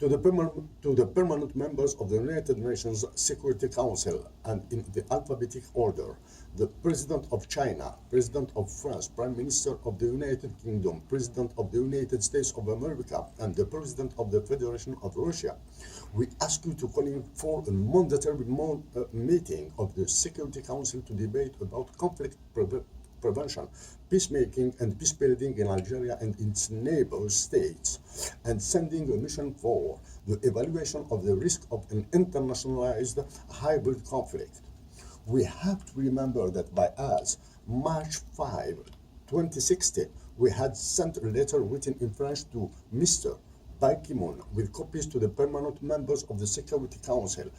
to the permanent members of the United Nations Security Council, and in the alphabetic order: the President of China, President of France, Prime Minister of the United Kingdom, President of the United States of America, and the President of the Federation of Russia. We ask you to call in for a mandatory meeting of the Security Council to debate about conflict prevention, peacemaking, and peace building in Algeria and its neighbor states, and sending a mission for the evaluation of the risk of an internationalized hybrid conflict. We have to remember that by us, March 5, 2016, we had sent a letter written in French to Mr. Ban Ki-moon with copies to the permanent members of the Security Council,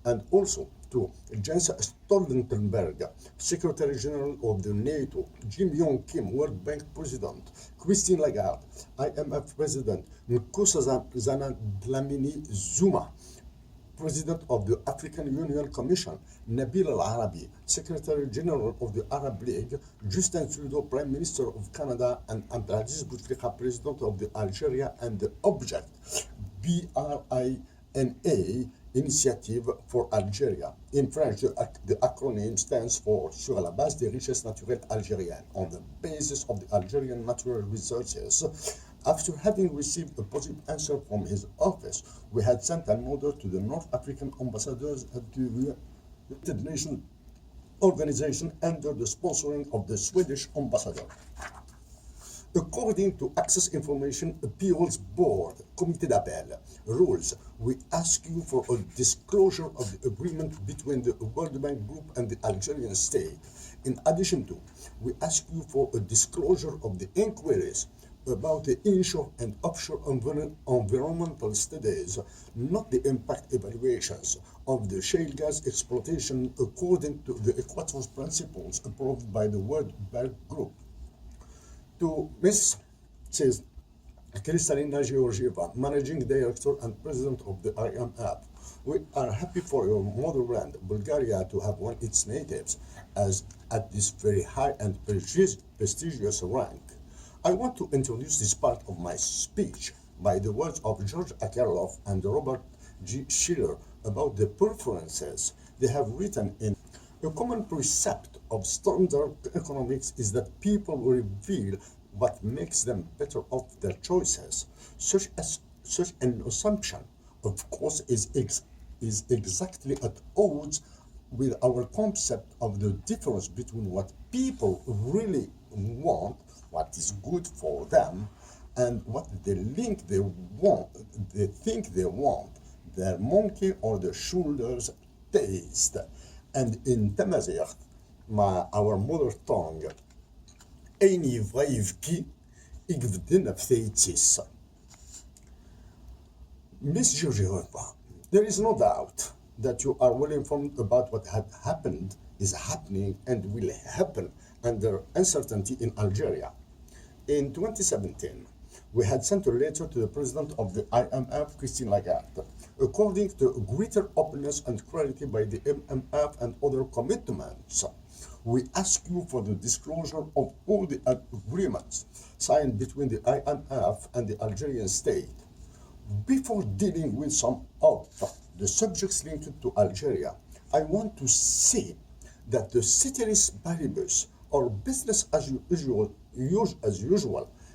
and also to Jens Stoltenberg, Secretary General of the NATO, Jim Yong Kim, World Bank President, Christine Lagarde, IMF President, Nkosazana Dlamini Zuma, President of the African Union Commission, Nabil Al-Arabi, Secretary General of the Arab League, Justin Trudeau, Prime Minister of Canada, and Abdelaziz Bouteflika, President of the Algeria, and the object, BRINA, Initiative for Algeria. In French, the acronym stands for Sur la base des richesses naturelles algériennes, on the basis of the Algerian natural resources. After having received a positive answer from his office, we had sent an order to the North African ambassadors at the United Nations organization under the sponsoring of the Swedish ambassador. According to Access Information Appeals Board, Comité d'Appel rules, we ask you for a disclosure of the agreement between the World Bank Group and the Algerian state. In addition to, we ask you for a disclosure of the inquiries about the inshore and offshore environmental studies, not the impact evaluations of the shale gas exploitation according to the Equator's principles approved by the World Bank Group. To Mrs. Kristalina Georgieva, Managing Director and President of the IMF, we are happy for your motherland, Bulgaria, to have won its natives as at this very high and prestigious rank. I want to introduce this part of my speech by the words of George Akerlof and Robert G. Schiller about the preferences they have written in. A common precept of standard economics is that people reveal what makes them better off their choices. Such an assumption, of course, is exactly at odds with our concept of the difference between what people really want, what is good for them, and what they think they want, their monkey or their shoulders taste. And in Tamazight, our mother tongue, أين يبغى يقفدنا في Miss Georgieva, there is no doubt that you are well informed about what had happened, is happening, and will happen under uncertainty in Algeria. In 2017, we had sent a letter to the President of the IMF, Christine Lagarde, according to greater openness and clarity by the IMF and other commitments. We ask you for the disclosure of all the agreements signed between the IMF and the Algerian state. Before dealing with some of the subjects linked to Algeria, I want to say that the ceteris paribus, or business as usual,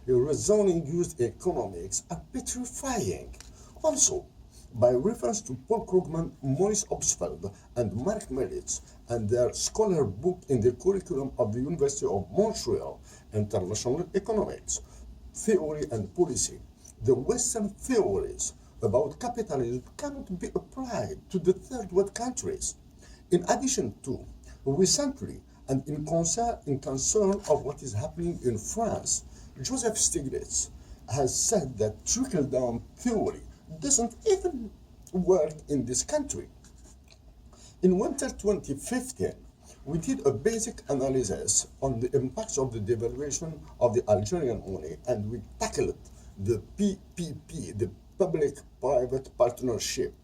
resounding used economics, are petrifying. Also, by reference to Paul Krugman, Maurice Obstfeld, and Mark Meritz, and their scholar book in the curriculum of the University of Montreal, International Economics, Theory and Policy, the Western theories about capitalism cannot be applied to the third world countries. In addition to, recently, and in concern of what is happening in France, Joseph Stiglitz has said that trickle-down theory doesn't even work in this country. In winter 2015, we did a basic analysis on the impacts of the devaluation of the Algerian money, and we tackled the PPP, the public-private partnership.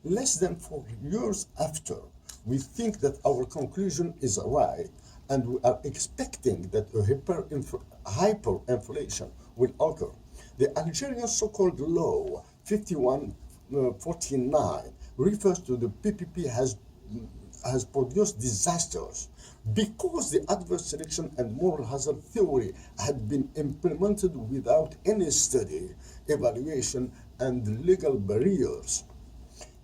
Less than 4 years after, we think that our conclusion is right, and we are expecting that a hyperinflation will occur. The Algerian so-called law 5149 refers to the PPP has produced disasters because the adverse selection and moral hazard theory had been implemented without any study, evaluation, and legal barriers.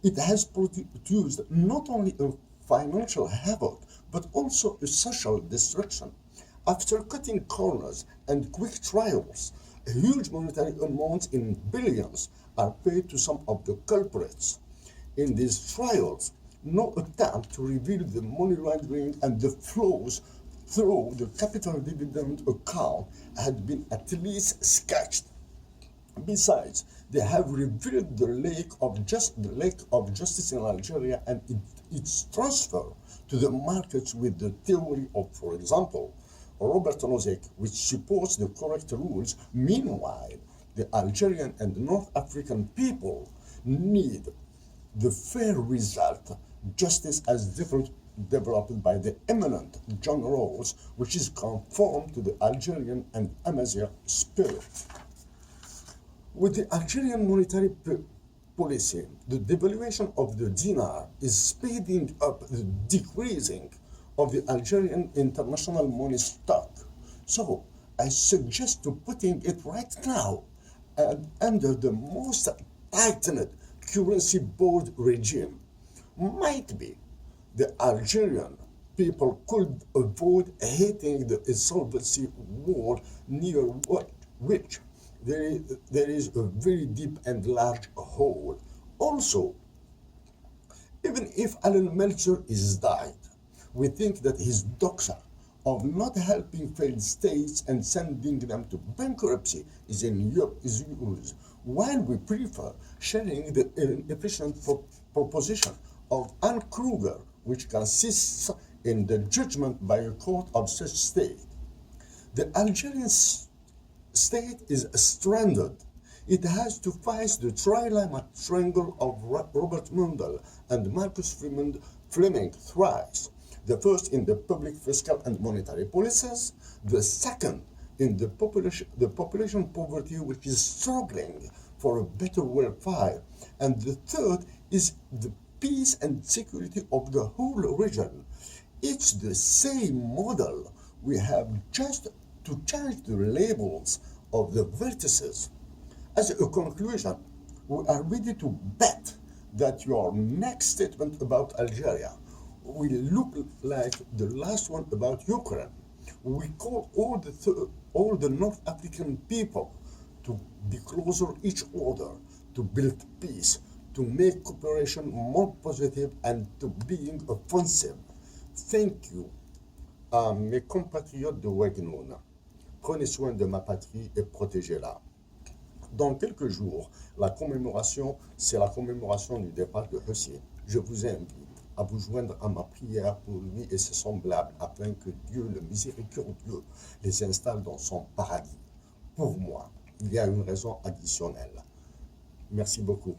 It has produced not only a financial havoc, but also a social destruction. After cutting corners and quick trials, huge monetary amounts in billions are paid to some of the culprits. In these trials, no attempt to reveal the money laundering and the flows through the capital dividend account had been at least sketched. Besides, they have revealed the lack of justice in Algeria and its transfer to the markets with the theory of, for example, Robert Nozick, which supports the correct rules. Meanwhile, the Algerian and North African people need the fair result, justice as developed by the eminent John Rawls, which is conform to the Algerian and Amazigh spirit. With the Algerian monetary policy, the devaluation of the dinar is speeding up the decreasing of the Algerian international money stock. So I suggest to putting it right now and under the most tightened currency board regime. Might be the Algerian people could avoid hating the insolvency wall near which there is a very deep and large hole. Also, even if Alan Melcher is died, we think that his doxa of not helping failed states and sending them to bankruptcy is in use, while we prefer sharing the inefficient proposition of Anne Kruger, which consists in the judgment by a court of such state. The Algerian state is stranded. It has to face the trilemma triangle of Robert Mundell and Marcus Fleming thrice. The first in the public, fiscal, and monetary policies. The second in the population poverty, which is struggling for a better welfare. And the third is the peace and security of the whole region. It's the same model. We have just to change the labels of the vertices. As a conclusion, we are ready to bet that your next statement about Algeria will look like the last one about Ukraine. We call all the North African people to be closer each other, to build peace, to make cooperation more positive and to being offensive. Thank you à mes compatriotes de Wagnoun. Prenez soin de ma patrie et protégez-la. Dans quelques jours, c'est la commémoration du départ de Russie. Je vous invite à vous joindre à ma prière pour lui et ses semblables, afin que Dieu, le miséricordieux, les installe dans son paradis. Pour moi, il y a une raison additionnelle. Merci beaucoup.